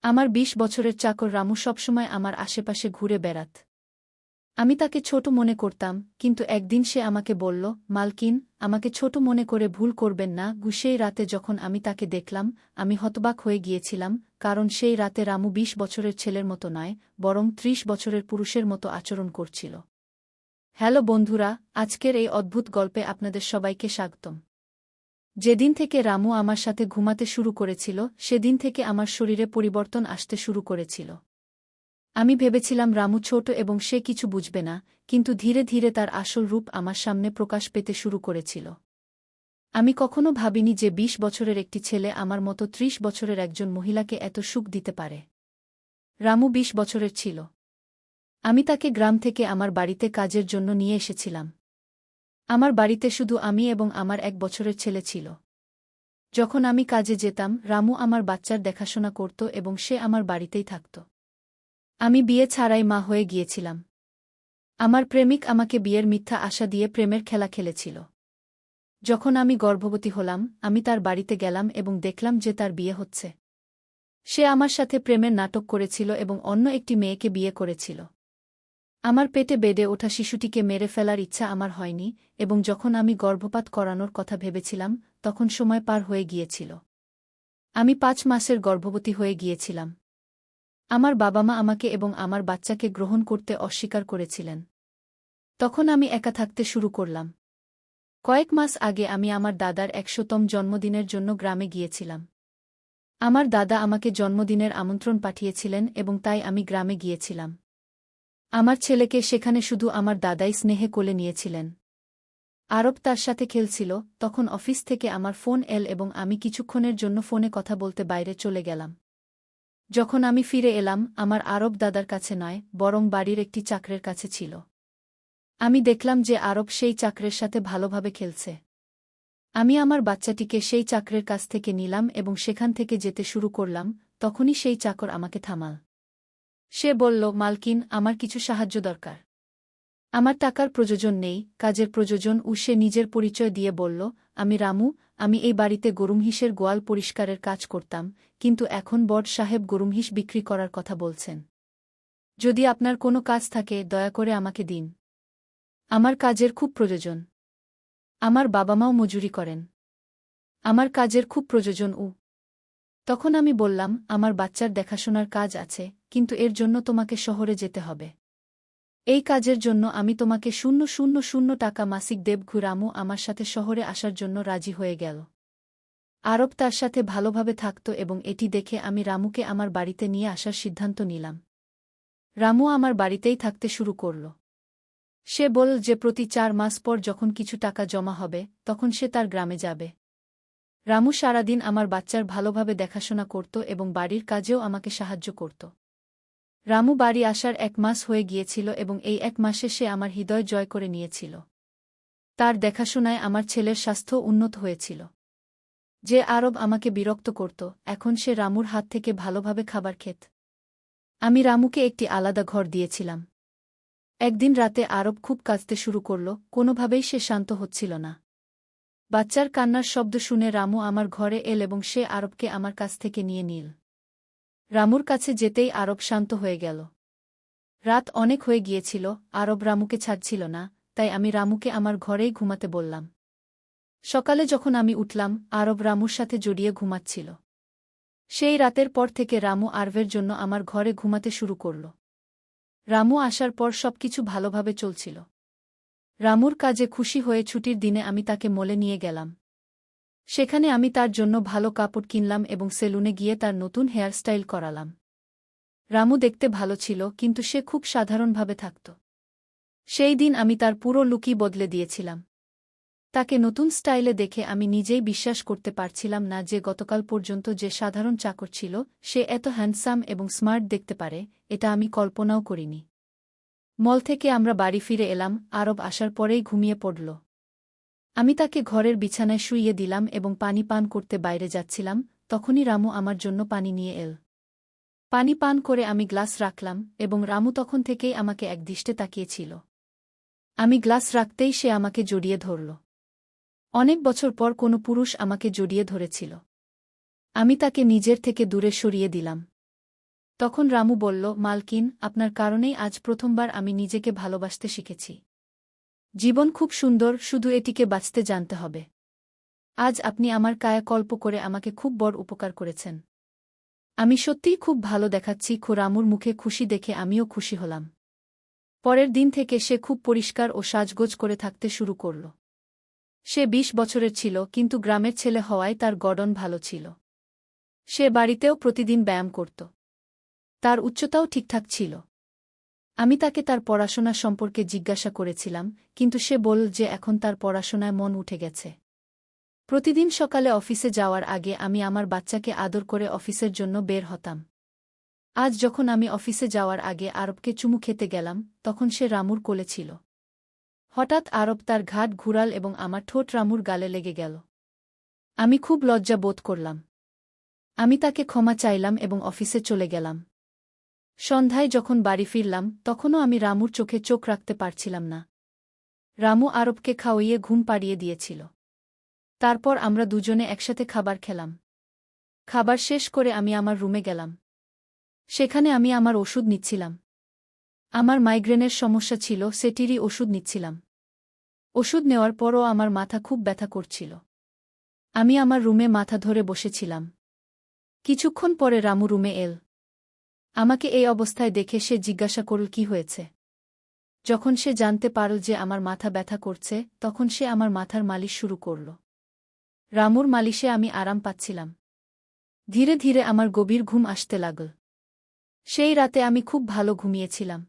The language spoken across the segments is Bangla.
আমার ২০ বছরের চাকর রামু সবসময় আমার আশেপাশে ঘুরে বেড়াত। আমি তাকে ছোট মনে করতাম, কিন্তু একদিন সে আমাকে বলল, মালকিন, আমাকে ছোট মনে করে ভুল করবেন না। সেই রাতে যখন আমি তাকে দেখলাম, আমি হতবাক হয়ে গিয়েছিলাম, কারণ সেই রাতে রামু ২০ বছরের ছেলের মতো নয়, বরং ৩০ বছরের পুরুষের মতো আচরণ করছিল। হ্যালো বন্ধুরা, আজকের এই অদ্ভুত গল্পে আপনাদের সবাইকে স্বাগতম। যেদিন থেকে রামু আমার সাথে ঘুমাতে শুরু করেছিল, সেদিন থেকে আমার শরীরে পরিবর্তন আসতে শুরু করেছিল। আমি ভেবেছিলাম রামু ছোট এবং সে কিছু বুঝবে না, কিন্তু ধীরে ধীরে তার আসল রূপ আমার সামনে প্রকাশ পেতে শুরু করেছিল। আমি কখনো ভাবিনি যে ২০ বছরের একটি ছেলে আমার মতো ৩০ বছরের একজন মহিলাকে এত সুখ দিতে পারে। রামু ২০ বছরের ছিল। আমি তাকে গ্রাম থেকে আমার বাড়িতে কাজের জন্য নিয়ে এসেছিলাম। আমার বাড়িতে শুধু আমি এবং আমার ১ বছরের ছেলে ছিল। যখন আমি কাজে যেতাম, রামু আমার বাচ্চার দেখাশোনা করত এবং সে আমার বাড়িতেই থাকত। আমি বিয়ে ছাড়াই মা হয়ে গিয়েছিলাম। আমার প্রেমিক আমাকে বিয়ের মিথ্যা আশা দিয়ে প্রেমের খেলা খেলেছিল। যখন আমি গর্ভবতী হলাম, আমি তার বাড়িতে গেলাম এবং দেখলাম যে তার বিয়ে হচ্ছে। সে আমার সাথে প্রেমের নাটক করেছিল এবং অন্য একটি মেয়েকে বিয়ে করেছিল। আমার পেটে বেডে ওঠা শিশুটিকে মেরে ফেলার ইচ্ছা আমার হয়নি, এবং যখন আমি গর্ভপাত করানোর কথা ভেবেছিলাম, তখন সময় পার হয়ে গিয়েছিল। আমি ৫ মাসের গর্ভবতী হয়ে গিয়েছিলাম। আমার বাবা-মা আমাকে এবং আমার বাচ্চাকে গ্রহণ করতে অস্বীকার করেছিলেন। তখন আমি একা থাকতে শুরু করলাম। কয়েক মাস আগে আমি আমার দাদার ১০০তম জন্মদিনের জন্য গ্রামে গিয়েছিলাম। আমার দাদা আমাকে জন্মদিনের আমন্ত্রণ পাঠিয়েছিলেন এবং তাই আমি গ্রামে গিয়েছিলাম। আমার ছেলেকে সেখানে শুধু আমার দাদাই স্নেহে কোলে নিয়েছিলেন। আরব তার সাথে খেলছিল। তখন অফিস থেকে আমার ফোন এল এবং আমি কিছুক্ষণের জন্য ফোনে কথা বলতে বাইরে চলে গেলাম। যখন আমি ফিরে এলাম, আমার আরব দাদার কাছে নয়, বরং বাড়ির একটি চাকরের কাছে ছিল। আমি দেখলাম যে আরব সেই চাকরের সাথে ভালোভাবে খেলছে। আমি আমার বাচ্চাটিকে সেই চাকরের কাছ থেকে নিলাম এবং সেখান থেকে যেতে শুরু করলাম, তখনই সেই চাকর আমাকে থামাল। সে বলল, মালকিন, আমার কিছু সাহায্য দরকার। আমার টাকার প্রয়োজন নেই, কাজের প্রয়োজন। সে নিজের পরিচয় দিয়ে বলল, আমি রামু, আমি এই বাড়িতে গরুমহিষের গোয়াল পরিষ্কারের কাজ করতাম, কিন্তু এখন বড় সাহেব গরুমহিষ বিক্রি করার কথা বলছেন। যদি আপনার কোনো কাজ থাকে, দয়া করে আমাকে দিন। আমার কাজের খুব প্রয়োজন। আমার বাবা-মাও মজুরি করেন। আমার কাজের খুব প্রয়োজন। তখন আমি বললাম, আমার বাচ্চার দেখাশোনার কাজ আছে, কিন্তু এর জন্য তোমাকে শহরে যেতে হবে। এই কাজের জন্য আমি তোমাকে ০০০ টাকা মাসিক দেব। রামু আমার সাথে শহরে আসার জন্য রাজি হয়ে গেল। আরব তার সাথে ভালোভাবে থাকত এবং এটি দেখে আমি রামুকে আমার বাড়িতে নিয়ে আসার সিদ্ধান্ত নিলাম। রামু আমার বাড়িতেই থাকতে শুরু করল। সে বলল যে প্রতি ৪ মাস পর যখন কিছু টাকা জমা হবে, তখন সে তার গ্রামে যাবে। রামু সারাদিন আমার বাচ্চার ভালোভাবে দেখাশোনা করত এবং বাড়ির কাজেও আমাকে সাহায্য করত। রামু বাড়ি আসার ১ মাস হয়ে গিয়েছিল এবং এই ১ মাসে সে আমার হৃদয় জয় করে নিয়েছিল। তার দেখাশোনায় আমার ছেলের স্বাস্থ্য উন্নত হয়েছিল। যে আরব আমাকে বিরক্ত করত, এখন সে রামুর হাত থেকে ভালোভাবে খাবার খেত। আমি রামুকে একটি আলাদা ঘর দিয়েছিলাম। একদিন রাতে আরব খুব কাঁদতে শুরু করল, কোনোভাবেই সে শান্ত হচ্ছিল না। বাচ্চার কান্নার শব্দ শুনে রামু আমার ঘরে এল এবং সে আরবকে আমার কাছ থেকে নিয়ে নিল। রামুর কাছে যেতেই আরব শান্ত হয়ে গেল। রাত অনেক হয়ে গিয়েছিল, আরব রামুকে ছাড়ছিল না, তাই আমি রামুকে আমার ঘরেই ঘুমাতে বললাম। সকালে যখন আমি উঠলাম, আরব রামুর সাথে জড়িয়ে ঘুমাচ্ছিল। সেই রাতের পর থেকে রামু আরবের জন্য আমার ঘরে ঘুমাতে শুরু করল। রামু আসার পর সবকিছু ভালোভাবে চলছিল। রামুর কাজে খুশি হয়ে ছুটির দিনে আমি তাকে মলে নিয়ে গেলাম। সেখানে আমি তার জন্য ভালো কাপড় কিনলাম এবং সেলুনে গিয়ে তার নতুন হেয়ারস্টাইল করালাম। রামু দেখতে ভালো ছিল, কিন্তু সে খুব সাধারণভাবে থাকত। সেই দিন আমি তার পুরো লুকই বদলে দিয়েছিলাম। তাকে নতুন স্টাইলে দেখে আমি নিজেই বিশ্বাস করতে পারছিলাম না যে গতকাল পর্যন্ত যে সাধারণ চাকর ছিল, সে এত হ্যান্ডসাম এবং স্মার্ট দেখতে পারে, এটা আমি কল্পনাও করিনি। মল থেকে আমরা বাড়ি ফিরে এলাম, আরব আসার পরেই ঘুমিয়ে পড়ল। আমি তাকে ঘরের বিছানায় শুইয়ে দিলাম এবং পানি পান করতে বাইরে যাচ্ছিলাম, তখনই রামু আমার জন্য পানি নিয়ে এল। পানি পান করে আমি গ্লাস রাখলাম এবং রামু তখন থেকেই আমাকে একদৃষ্টে তাকিয়েছিল। আমি গ্লাস রাখতেই সে আমাকে জড়িয়ে ধরল। অনেক বছর পর কোনো পুরুষ আমাকে জড়িয়ে ধরেছিল। আমি তাকে নিজের থেকে দূরে সরিয়ে দিলাম। তখন রামু বলল, মালকিন, আপনার কারণেই আজ প্রথমবার আমি নিজেকে ভালোবাসতে শিখেছি। জীবন খুব সুন্দর, শুধু এটিকে বাঁচতে জানতে হবে। আজ আপনি আমার কায়াকল্প করে আমাকে খুব বড় উপকার করেছেন। আমি সত্যিই খুব ভালো দেখাচ্ছি। রামুর মুখে খুশি দেখে আমিও খুশি হলাম। পরের দিন থেকে সে খুব পরিষ্কার ও সাজগোজ করে থাকতে শুরু করল। সে ২০ বছরের ছিল, কিন্তু গ্রামের ছেলে হওয়ায় তার গড়ন ভালো ছিল। সে বাড়িতেও প্রতিদিন ব্যায়াম করত। তার উচ্চতাও ঠিকঠাক ছিল। আমি তাকে তার পড়াশোনা সম্পর্কে জিজ্ঞাসা করেছিলাম, কিন্তু সে বলল যে এখন তার পড়াশোনায় মন উঠে গেছে। প্রতিদিন সকালে অফিসে যাওয়ার আগে আমি আমার বাচ্চাকে আদর করে অফিসের জন্য বের হতাম। আজ যখন আমি অফিসে যাওয়ার আগে আরবকে চুমু খেতে গেলাম, তখন সে রামুর কোলে ছিল। হঠাৎ আরব তার ঘাট ঘুরাল এবং আমার ঠোঁট রামুর গালে লেগে গেল। আমি খুব লজ্জা বোধ করলাম। আমি তাকে ক্ষমা চাইলাম এবং অফিসে চলে গেলাম। সন্ধ্যায় যখন বাড়ি ফিরলাম, তখনও আমি রামুর চোখে চোখ রাখতে পারছিলাম না। রামু আরবকে খাওয়িয়ে ঘুম পাড়িয়ে দিয়েছিল। তারপর আমরা দুজনে একসাথে খাবার খেলাম। খাবার শেষ করে আমি আমার রুমে গেলাম। সেখানে আমি আমার ওষুধ নিচ্ছিলাম। আমার মাইগ্রেনের সমস্যা ছিল, সেটিরই ওষুধ নিচ্ছিলাম। ওষুধ নেওয়ার পরও আমার মাথা খুব ব্যথা করছিল। আমি আমার রুমে মাথা ধরে বসেছিলাম। কিছুক্ষণ পরে রামু রুমে এল। আমাকে এই অবস্থায় দেখে সে জিজ্ঞাসা করল, কি হয়েছে? যখন সে জানতে পারল যে আমার মাথা ব্যথা করছে, তখন সে আমার মাথার মালিশ শুরু করল। রামুর মালিশে আমি আরাম পাচ্ছিলাম। ধীরে ধীরে আমার গভীর ঘুম আসতে লাগল। সেই রাতে আমি খুব ভালো ঘুমিয়েছিলাম।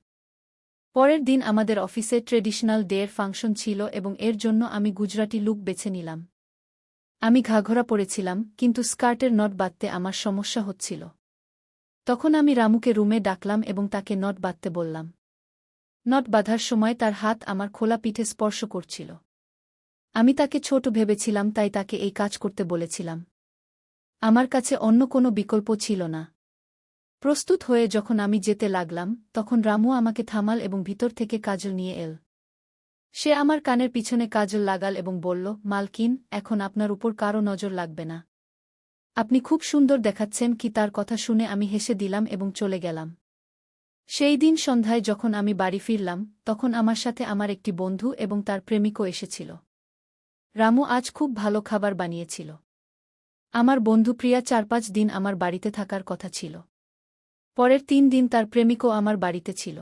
পরের দিন আমাদের অফিসে ট্রেডিশনাল ডে এর ফাংশন ছিল এবং এর জন্য আমি গুজরাটি লুক বেছে নিলাম। আমি ঘাঘরা পরেছিলাম, কিন্তু স্কার্টের নট বাঁধতে আমার সমস্যা হচ্ছিল। তখন আমি রামুকে রুমে ডাকলাম এবং তাকে নট বাঁধতে বললাম। নট বাঁধার সময় তার হাত আমার খোলা পিঠে স্পর্শ করছিল। আমি তাকে ছোট ভেবেছিলাম, তাই তাকে এই কাজ করতে বলেছিলাম। আমার কাছে অন্য কোনো বিকল্প ছিল না। প্রস্তুত হয়ে যখন আমি যেতে লাগলাম, তখন রামু আমাকে থামাল এবং ভিতর থেকে কাজল নিয়ে এল। সে আমার কানের পিছনে কাজল লাগাল এবং বলল, মালকিন, এখন আপনার উপর কারও নজর লাগবে না। আপনি খুব সুন্দর দেখাচ্ছেন। কি তার কথা শুনে আমি হেসে দিলাম এবং চলে গেলাম। সেই দিন সন্ধ্যায় যখন আমি বাড়ি ফিরলাম, তখন আমার সাথে আমার একটি বন্ধু এবং তার প্রেমিকও এসেছিল। রামু আজ খুব ভালো খাবার বানিয়েছিল। আমার বন্ধু প্রিয়া ৪-৫ দিন আমার বাড়িতে থাকার কথা ছিল। পরের ৩ দিন তার প্রেমিকও আমার বাড়িতে ছিল।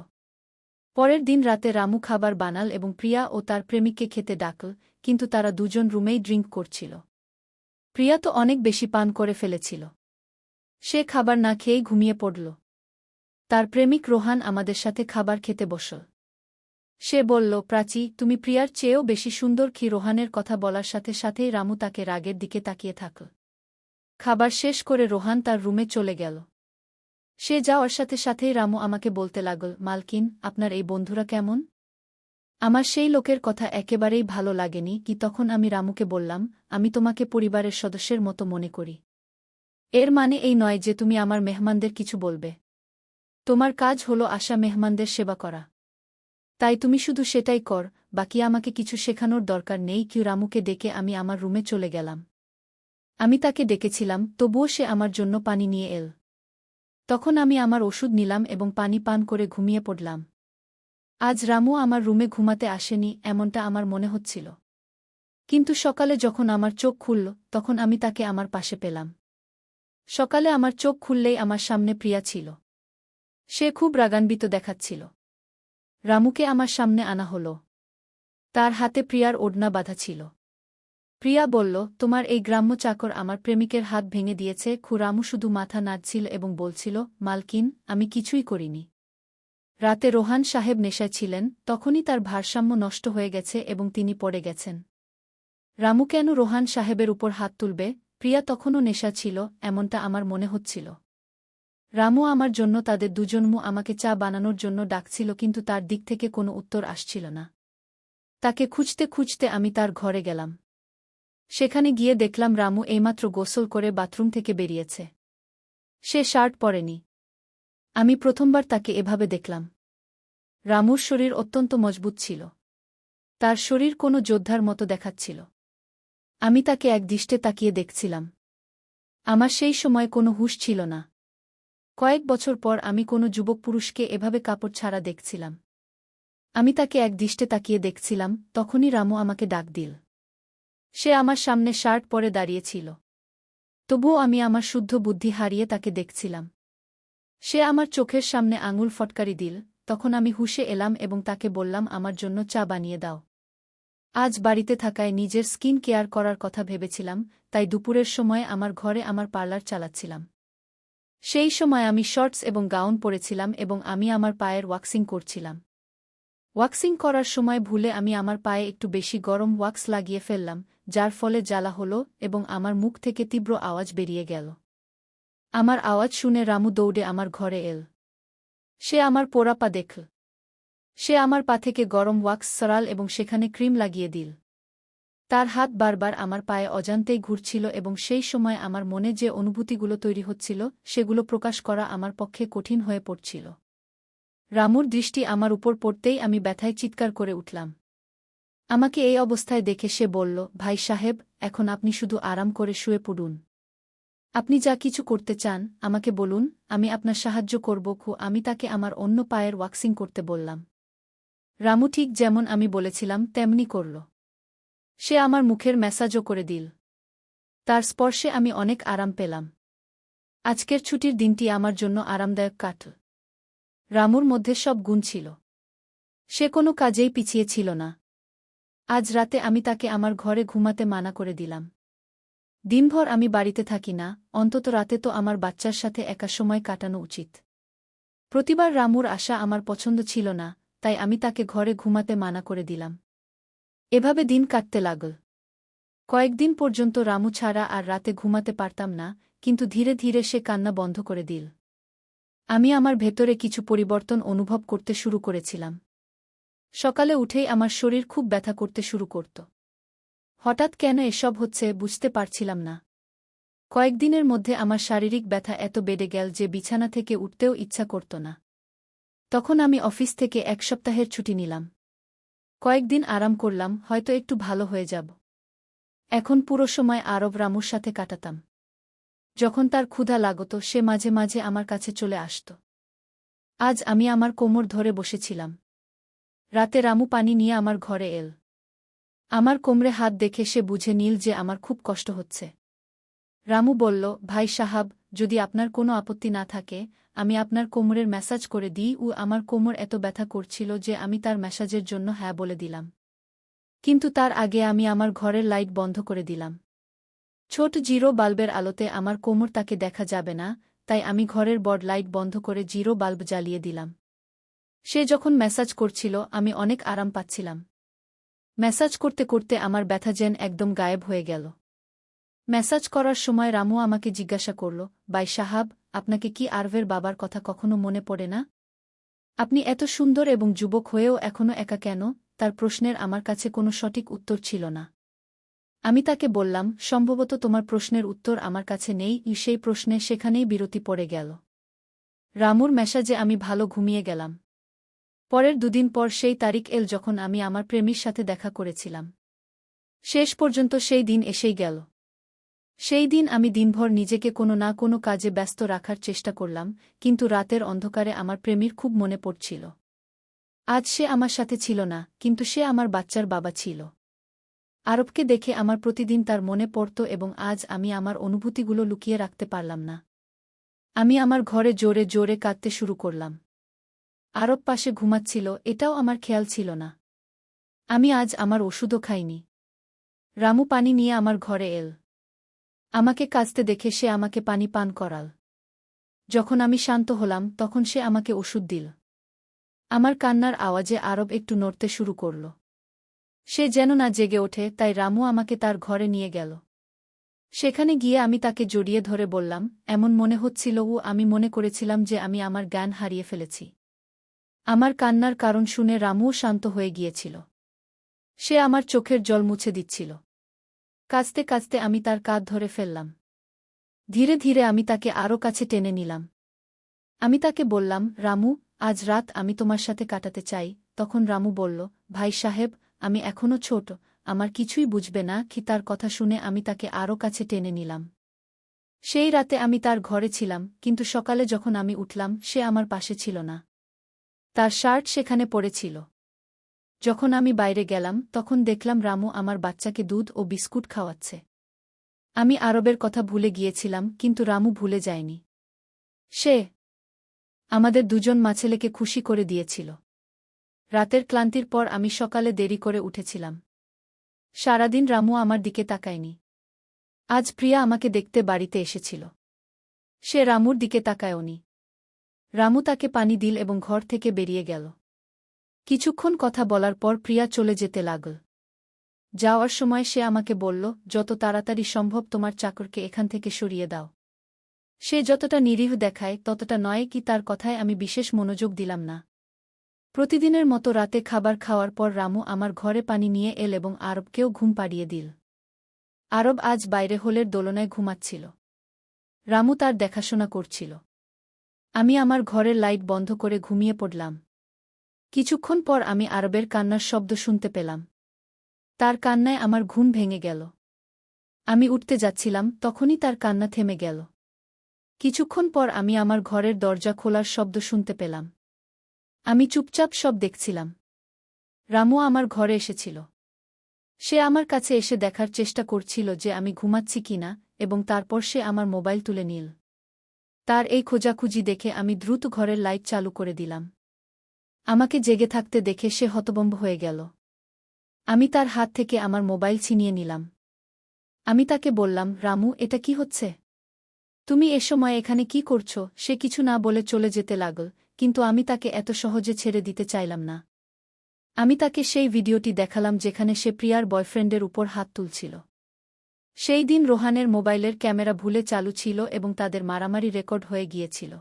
পরের দিন রাতে রামু খাবার বানাল এবং প্রিয়া ও তার প্রেমিককে খেতে ডাকল, কিন্তু তারা দুজন রুমেই ড্রিঙ্ক করছিল। প্রিয়া তো অনেক বেশি পান করে ফেলেছিল। সে খাবার না খেয়েই ঘুমিয়ে পড়ল। তার প্রেমিক রোহান আমাদের সাথে খাবার খেতে বসল। সে বলল, প্রাচী, তুমি প্রিয়ার চেয়েও বেশি সুন্দর। কি রোহানের কথা বলার সাথে সাথেই রামু তাকে রাগের দিকে তাকিয়ে থাকল। খাবার শেষ করে রোহান তার রুমে চলে গেল। সে যাওয়ার সাথে সাথেই রামু আমাকে বলতে লাগল, মালকিন, আপনার এই বন্ধুরা কেমন? আমার সেই লোকের কথা একেবারেই ভালো লাগেনি। কি তখন আমি রামুকে বললাম, আমি তোমাকে পরিবারের সদস্যের মতো মনে করি। এর মানে এই নয় যে তুমি আমার মেহমানদের কিছু বলবে। তোমার কাজ হলো আসা মেহমানদের সেবা করা। তাই তুমি শুধু সেটাই কর, বাকি আমাকে কিছু শেখানোর দরকার নেই। কি রামুকে ডেকে আমি আমার রুমে চলে গেলাম। আমি তাকে ডেকেছিলাম, তবুও সে আমার জন্য পানি নিয়ে এল। তখন আমি আমার ওষুধ নিলাম এবং পানি পান করে ঘুমিয়ে পড়লাম। আজ রামু আমার রুমে ঘুমাতে আসেনি, এমনটা আমার মনে হচ্ছিল। কিন্তু সকালে যখন আমার চোখ খুলল, তখন আমি তাকে আমার পাশে পেলাম। সকালে আমার চোখ খুললেই আমার সামনে প্রিয়া ছিল। সে খুব রাগান্বিত দেখাচ্ছিল। রামুকে আমার সামনে আনা হল। তার হাতে প্রিয়ার ওড়না বাঁধা ছিল। প্রিয়া বলল, তোমার এই গ্রাম্য চাকর আমার প্রেমিকের হাত ভেঙে দিয়েছে। রামু শুধু মাথা নাড়ছিল এবং বলছিল, মালকিন, আমি কিছুই করিনি। রাতে রোহান সাহেব নেশায় ছিলেন, তখনই তার ভারসাম্য নষ্ট হয়ে গেছে এবং তিনি পড়ে গেছেন। রামু কেন রোহান সাহেবের উপর হাত তুলবে? প্রিয়া তখনও নেশা ছিল, এমনটা আমার মনে হচ্ছিল। রামু আমার জন্য তাদের দুজনমু আমাকে চা বানানোর জন্য ডাকছিল, কিন্তু তার দিক থেকে কোনো উত্তর আসছিল না। তাকে খুঁজতে খুঁজতে আমি তার ঘরে গেলাম। সেখানে গিয়ে দেখলাম রামু এইমাত্র গোসল করে বাথরুম থেকে বেরিয়েছে। সে শার্ট পরেনি। আমি প্রথমবার তাকে এভাবে দেখলাম। রামুর শরীর অত্যন্ত মজবুত ছিল। তার শরীর কোনো যোদ্ধার মতো দেখাচ্ছিল। আমি তাকে একদৃষ্টে তাকিয়ে দেখছিলাম। আমার সেই সময় কোনো হুঁশ ছিল না। কয়েক বছর পর আমি কোনো যুবক পুরুষকে এভাবে কাপড় ছাড়া দেখছিলাম। আমি তাকে একদৃষ্টে তাকিয়ে দেখছিলাম, তখনই রামু আমাকে ডাক দিল। সে আমার সামনে শার্ট পরে দাঁড়িয়েছিল। তবুও আমি আমার শুদ্ধ বুদ্ধি হারিয়ে তাকে দেখছিলাম। সে আমার চোখের সামনে আঙুল ফটকারি দিল, তখন আমি হুঁশে এলাম এবং তাকে বললাম, আমার জন্য চা বানিয়ে দাও। আজ বাড়িতে থাকায় নিজের স্কিন কেয়ার করার কথা ভেবেছিলাম, তাই দুপুরের সময় আমার ঘরে আমার পার্লার চালাচ্ছিলাম। সেই সময় আমি শর্টস এবং গাউন পরেছিলাম এবং আমি আমার পায়ের ওয়াক্সিং করছিলাম। ওয়াক্সিং করার সময় ভুলে আমি আমার পায়ে একটু বেশি গরম ওয়াক্স লাগিয়ে ফেললাম, যার ফলে জ্বালা হলো এবং আমার মুখ থেকে তীব্র আওয়াজ বেরিয়ে গেল। আমার আওয়াজ শুনে রামু দৌড়ে আমার ঘরে এল। সে আমার পোড়া পা দেখল। সে আমার পা থেকে গরম ওয়াক্স সরাল এবং সেখানে ক্রিম লাগিয়ে দিল। তার হাত বারবার আমার পায়ে অজান্তেই ঘুরছিল এবং সেই সময় আমার মনে যে অনুভূতিগুলো তৈরি হচ্ছিল সেগুলো প্রকাশ করা আমার পক্ষে কঠিন হয়ে পড়ছিল। রামুর দৃষ্টি আমার উপর পড়তেই আমি ব্যথায় চিৎকার করে উঠলাম। আমাকে এই অবস্থায় দেখে সে বলল, ভাই সাহেব, এখন আপনি শুধু আরাম করে শুয়ে পড়ুন। আপনি যা কিছু করতে চান আমাকে বলুন, আমি আপনার সাহায্য করব। আমি তাকে আমার অন্য পায়ের ওয়াক্সিং করতে বললাম। রামু ঠিক যেমন আমি বলেছিলাম তেমনি করল। সে আমার মুখের ম্যাসাজও করে দিল। তার স্পর্শে আমি অনেক আরাম পেলাম। আজকের ছুটির দিনটি আমার জন্য আরামদায়ক কাটল। রামুর মধ্যে সব গুণ ছিল। সে কোনো কাজেই পিছিয়ে ছিল না। আজ রাতে আমি তাকে আমার ঘরে ঘুমাতে মানা করে দিলাম। দিনভর আমি বাড়িতে থাকি না, অন্তত রাতে তো আমার বাচ্চার সাথে একা সময় কাটানো উচিত। প্রতিবার রামুর আশা আমার পছন্দ ছিল না, তাই আমি তাকে ঘরে ঘুমাতে মানা করে দিলাম। এভাবে দিন কাটতে লাগল। কয়েকদিন পর্যন্ত রামু ছাড়া আর রাতে ঘুমাতে পারতাম না, কিন্তু ধীরে ধীরে সে কান্না বন্ধ করে দিল। আমি আমার ভেতরে কিছু পরিবর্তন অনুভব করতে শুরু করেছিলাম। সকালে উঠেই আমার শরীর খুব ব্যথা করতে শুরু করত। হঠাৎ কেন এসব হচ্ছে বুঝতে পারছিলাম না। কয়েকদিনের মধ্যে আমার শারীরিক ব্যথা এত বেড়ে গেল যে বিছানা থেকে উঠতেও ইচ্ছা করত না। তখন আমি অফিস থেকে 1 সপ্তাহের ছুটি নিলাম। কয়েকদিন আরাম করলাম, হয়তো একটু ভালো হয়ে যাব। এখন পুরো সময় আরব রামুর সাথে কাটাতাম। যখন তার ক্ষুধা লাগত সে মাঝে মাঝে আমার কাছে চলে আসত। আজ আমি আমার কোমর ধরে বসেছিলাম। রাতে রামু পানি নিয়ে আমার ঘরে এল। আমার কোমরে হাত দেখে সে বুঝে নিল যে আমার খুব কষ্ট হচ্ছে। রামু বলল, ভাই সাহাব, যদি আপনার কোনো আপত্তি না থাকে আমি আপনার কোমরের ম্যাসাজ করে দিই। আমার কোমর এত ব্যথা করছিল যে আমি তার ম্যাসাজের জন্য হ্যাঁ বলে দিলাম। কিন্তু তার আগে আমি আমার ঘরের লাইট বন্ধ করে দিলাম। ছোট জিরো বাল্বের আলোতে আমার কোমর তাকে দেখা যাবে না, তাই আমি ঘরের বড় লাইট বন্ধ করে জিরো বাল্ব জ্বালিয়ে দিলাম। সে যখন ম্যাসাজ করছিল আমি অনেক আরাম পাচ্ছিলাম। ম্যাসাজ করতে করতে আমার ব্যথা যেন একদম গায়েব হয়ে গেল। ম্যাসাজ করার সময় রামু আমাকে জিজ্ঞাসা করল, ভাই সাহাব, আপনাকে কি আরভের বাবার কথা কখনো মনে পড়ে না? আপনি এত সুন্দর এবং যুবক হয়েও এখনো একা কেন? তার প্রশ্নের আমার কাছে কোনো সঠিক উত্তর ছিল না। আমি তাকে বললাম, সম্ভবত তোমার প্রশ্নের উত্তর আমার কাছে নেই। সেই প্রশ্নে সেখানেই বিরতি পড়ে গেল। রামুর মেসাজে আমি ভালো ঘুমিয়ে গেলাম। পরের 2 দিন পর সেই তারিখ এল যখন আমি আমার প্রেমীর সাথে দেখা করেছিলাম। শেষ পর্যন্ত সেই দিন এসেই গেল। সেই দিন আমি দিনভর নিজেকে কোনো না কোনো কাজে ব্যস্ত রাখার চেষ্টা করলাম, কিন্তু রাতের অন্ধকারে আমার প্রেমীর খুব মনে পড়ছিল। আজ সে আমার সাথে ছিল না, কিন্তু সে আমার বাচ্চার বাবা ছিল। আরবকে দেখে আমার প্রতিদিন তার মনে পড়ত এবং আজ আমি আমার অনুভূতিগুলো লুকিয়ে রাখতে পারলাম না। আমি আমার ঘরে জোরে জোরে কাঁদতে শুরু করলাম। আরব পাশে ঘুমাচ্ছিল, এটাও আমার খেয়াল ছিল না। আমি আজ আমার ওষুধও খাইনি। রামু পানি নিয়ে আমার ঘরে এল। আমাকে কাঁদতে দেখে সে আমাকে পানি পান করাল। যখন আমি শান্ত হলাম তখন সে আমাকে ওষুধ দিল। আমার কান্নার আওয়াজে আরব একটু নড়তে শুরু করল। সে যেন না জেগে ওঠে, তাই রামু আমাকে তার ঘরে নিয়ে গেল। সেখানে গিয়ে আমি তাকে জড়িয়ে ধরে বললাম, এমন মনে হচ্ছিল আমি মনে করেছিলাম যে আমি আমার জ্ঞান হারিয়ে ফেলেছি। আমার কান্নার কারণ শুনে রামুও শান্ত হয়ে গিয়েছিল। সে আমার চোখের জল মুছে দিচ্ছিল। কাঁদতে কাঁদতে আমি তার কাঁধ ধরে ফেললাম। ধীরে ধীরে আমি তাকে আরও কাছে টেনে নিলাম। আমি তাকে বললাম, রামু, আজ রাত আমি তোমার সাথে কাটাতে চাই। তখন রামু বলল, ভাই সাহেব, আমি এখনো ছোট, আমার কিছুই বুঝবে না। তার কথা শুনে আমি তাকে আরও কাছে টেনে নিলাম। সেই রাতে আমি তার ঘরে ছিলাম, কিন্তু সকালে যখন আমি উঠলাম সে আমার পাশে ছিল না। তার শার্ট সেখানে পড়েছিল। যখন আমি বাইরে গেলাম তখন দেখলাম রামু আমার বাচ্চাকে দুধ ও বিস্কুট খাওয়াচ্ছে। আমি আরবের কথা ভুলে গিয়েছিলাম, কিন্তু রামু ভুলে যায়নি। সে আমাদের দুজন মাছেলেকে খুশি করে দিয়েছিল। রাতের ক্লান্তির পর আমি সকালে দেরি করে উঠেছিলাম। সারাদিন রামু আমার দিকে তাকায়নি। আজ প্রিয়া আমাকে দেখতে বাড়িতে এসেছিল। সে রামুর দিকে তাকায়নি। রামু তাকে পানি দিল এবং ঘর থেকে বেরিয়ে গেল। কিছুক্ষণ কথা বলার পর প্রিয়া চলে যেতে লাগল। যাওয়ার সময় সে আমাকে বলল, যত তাড়াতাড়ি সম্ভব তোমার চাকরকে এখান থেকে সরিয়ে দাও। সে যতটা নিরীহ দেখায় ততটা নয় কি তার কথায় আমি বিশেষ মনোযোগ দিলাম না। প্রতিদিনের মতো রাতে খাবার খাওয়ার পর রামু আমার ঘরে পানি নিয়ে এল এবং আরবকেও ঘুম পাড়িয়ে দিল। আরব আজ বাইরে হোলের দোলনায় ঘুমাচ্ছিল। রামু তার দেখাশোনা করছিল। আমি আমার ঘরের লাইট বন্ধ করে ঘুমিয়ে পড়লাম। কিছুক্ষণ পর আমি আরবের কান্নার শব্দ শুনতে পেলাম। তার কান্নায় আমার ঘুম ভেঙে গেল। আমি উঠতে যাচ্ছিলাম, তখনই তার কান্না থেমে গেল। কিছুক্ষণ পর আমি আমার ঘরের দরজা খোলার শব্দ শুনতে পেলাম। আমি চুপচাপ সব দেখছিলাম। রামু আমার ঘরে এসেছিল। সে আমার কাছে এসে দেখার চেষ্টা করছিল যে আমি ঘুমাচ্ছি কিনা, এবং তারপর সে আমার মোবাইল তুলে নিল। তার এই খোঁজাখুঁজি দেখে আমি দ্রুত ঘরের লাইট চালু করে দিলাম। আমাকে জেগে থাকতে দেখে সে হতভম্ব হয়ে গেল। আমি তার হাত থেকে আমার মোবাইল ছিনিয়ে নিলাম। আমি তাকে বললাম, রামু, এটা কি হচ্ছে? তুমি এ সময় এখানে কি করছ? সে কিছু না বলে চলে যেতে লাগল, কিন্তু আমি তাকে এত সহজে ছেড়ে দিতে চাইলাম না। আমি তাকে সেই ভিডিওটি দেখালাম যেখানে সে প্রিয়ার বয়ফ্রেন্ডের উপর হাত তুলছিল। সেই দিন রোহানের মোবাইলের ক্যামেরা ভুলে চালু ছিল এবং তাদের মারামারি রেকর্ড হয়ে গিয়েছিল।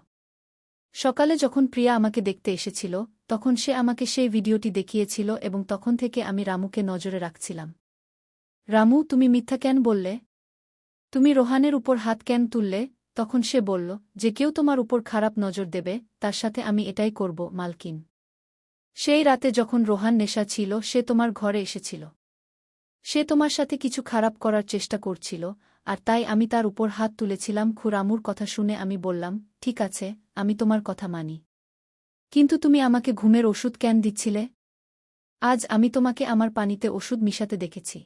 সকালে যখন প্রিয়া আমাকে দেখতে এসেছিল তখন সে আমাকে সেই ভিডিওটি দেখিয়েছিল এবং তখন থেকে আমি রামুকে নজরে রাখছিলাম। রামু, তুমি মিথ্যা কেন বললে? তুমি রোহানের উপর হাত কেন তুললে? তখন সে বলল যে কেউ তোমার উপর খারাপ নজর দেবে, তার সাথে আমি এটাই করব, মালকিন। সেই রাতে যখন রোহান নেশা ছিল সে তোমার ঘরে এসেছিল। সে তোমার সাথে কিছু খারাপ করার চেষ্টা করছিল, আর তাই আমি তার উপর হাত তুলেছিলাম। রামুর কথা শুনে আমি বললাম, ঠিক আছে, আমি তোমার কথা মানি। কিন্তু তুমি আমাকে ঘুমের ওষুধ কেন দিচ্ছিলে? আজ আমি তোমাকে আমার পানিতে ওষুধ মিশাতে দেখেছি।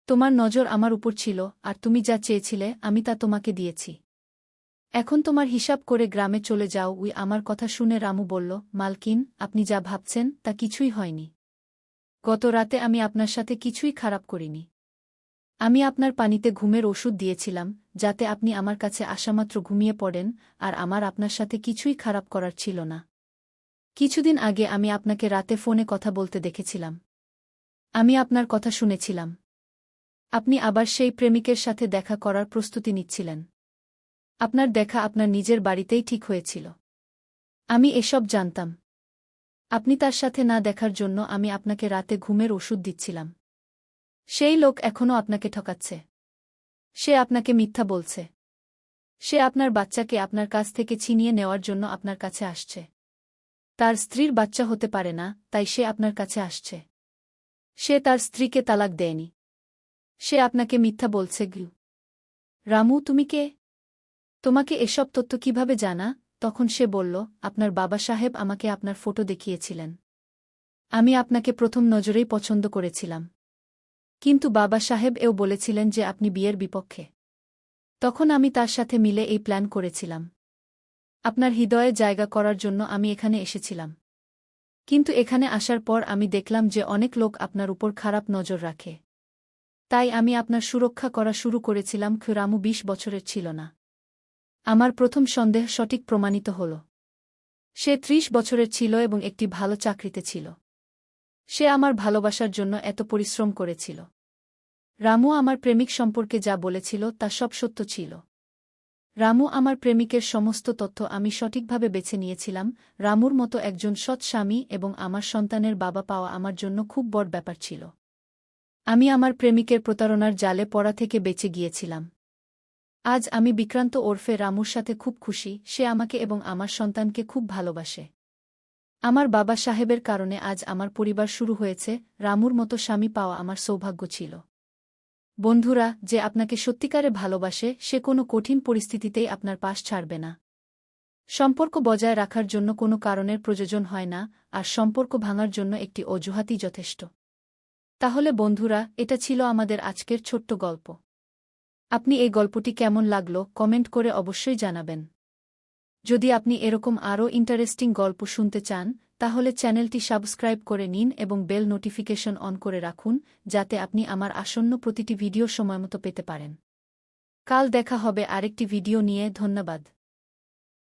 তোমার নজর আমার উপর ছিল, আর তুমি যা চেয়েছিলে আমি তা তোমাকে দিয়েছি। এখন তোমার হিসাব করে গ্রামে চলে যাও। আমার কথা শুনে রামু বলল, মালকিন, আপনি যা ভাবছেন তা কিছুই হয়নি। গত রাতে আমি আপনার সাথে কিছুই খারাপ করিনি। আমি আপনার পানিতে ঘুমের ওষুধ দিয়েছিলাম, যাতে আপনি আমার কাছে আসামাত্র ঘুমিয়ে পড়েন, আর আমার আপনার সাথে কিছুই খারাপ করার ছিল না। কিছুদিন আগে আমি আপনাকে রাতে ফোনে কথা বলতে দেখেছিলাম। আমি আপনার কথা শুনেছিলাম। আপনি আবার সেই প্রেমিকের সাথে দেখা করার প্রস্তুতি নিচ্ছিলেন। আপনার দেখা আপনার নিজের বাড়িতেই ঠিক হয়েছিল। আমি এসব জানতাম। আপনি তার সাথে না দেখার জন্য আমি আপনাকে রাতে ঘুমের ওষুধ দিচ্ছিলাম। সেই লোক এখনও আপনাকে ঠকাচ্ছে। সে আপনাকে মিথ্যা বলছে। সে আপনার বাচ্চাকে আপনার কাছ থেকে ছিনিয়ে নেওয়ার জন্য আপনার কাছে আসছে। তার স্ত্রীর বাচ্চা হতে পারে না, তাই সে আপনার কাছে আসছে। সে তার স্ত্রীকে তালাক দেয়নি। সে আপনাকে মিথ্যা বলছে। রামু, তুমি কে? তোমাকে এসব তথ্য কিভাবে জানা? তখন সে বলল, আপনার বাবা সাহেব আমাকে আপনার ফটো দেখিয়েছিলেন। আমি আপনাকে প্রথম নজরেই পছন্দ করেছিলাম। কিন্তু বাবা সাহেব এও বলেছিলেন যে আপনি বিয়ের বিপক্ষে। তখন আমি তার সাথে মিলে এই প্ল্যান করেছিলাম। আপনার হৃদয়ে জায়গা করার জন্য আমি এখানে এসেছিলাম। কিন্তু এখানে আসার পর আমি দেখলাম যে অনেক লোক আপনার উপর খারাপ নজর রাখে। তাই আমি আপনার সুরক্ষা করা শুরু করেছিলাম। রামু ২০ বছরের ছিল না। আমার প্রথম সন্দেহ সঠিক প্রমাণিত হল। সে ৩০ বছরের ছিল এবং একটি ভালো চাকরিতে ছিল। সে আমার ভালোবাসার জন্য এত পরিশ্রম করেছিল। রামু আমার প্রেমিক সম্পর্কে যা বলেছিল তা সব সত্য ছিল। রামু আমার প্রেমিকের সমস্ত তথ্য আমি সঠিকভাবে বেছে নিয়েছিলাম। রামুর মতো একজন সৎ স্বামী এবং আমার সন্তানের বাবা পাওয়া আমার জন্য খুব বড় ব্যাপার ছিল। আমি আমার প্রেমিকের প্রতারণার জালে পড়া থেকে বেঁচে গিয়েছিলাম। আজ আমি বিক্রান্ত ওরফে রামুর সাথে খুব খুশি। সে আমাকে এবং আমার সন্তানকে খুব ভালোবাসে। আমার বাবা সাহেবের কারণে আজ আমার পরিবার শুরু হয়েছে। রামুর মতো স্বামী পাওয়া আমার সৌভাগ্য ছিল। বন্ধুরা, যে আপনাকে সত্যিকারে ভালোবাসে সে কোনো কঠিন পরিস্থিতিতেই আপনার পাশ ছাড়বে না। সম্পর্ক বজায় রাখার জন্য কোনো কারণের প্রয়োজন হয় না, আর সম্পর্ক ভাঙার জন্য একটি অজুহাতই যথেষ্ট। তাহলে বন্ধুরা, এটা ছিল আমাদের আজকের ছোট্ট গল্প। আপনি এই গল্পটি কেমন লাগলো কমেন্ট করে অবশ্যই জানাবেন। যদি আপনি এরকম আরও ইন্টারেস্টিং গল্প শুনতে চান, তাহলে চ্যানেলটি সাবস্ক্রাইব করে নিন এবং বেল নোটিফিকেশন অন করে রাখুন, যাতে আপনি আমার আসন্ন প্রতিটি ভিডিও সময়মতো পেতে পারেন। কাল দেখা হবে আরেকটি ভিডিও নিয়ে। ধন্যবাদ।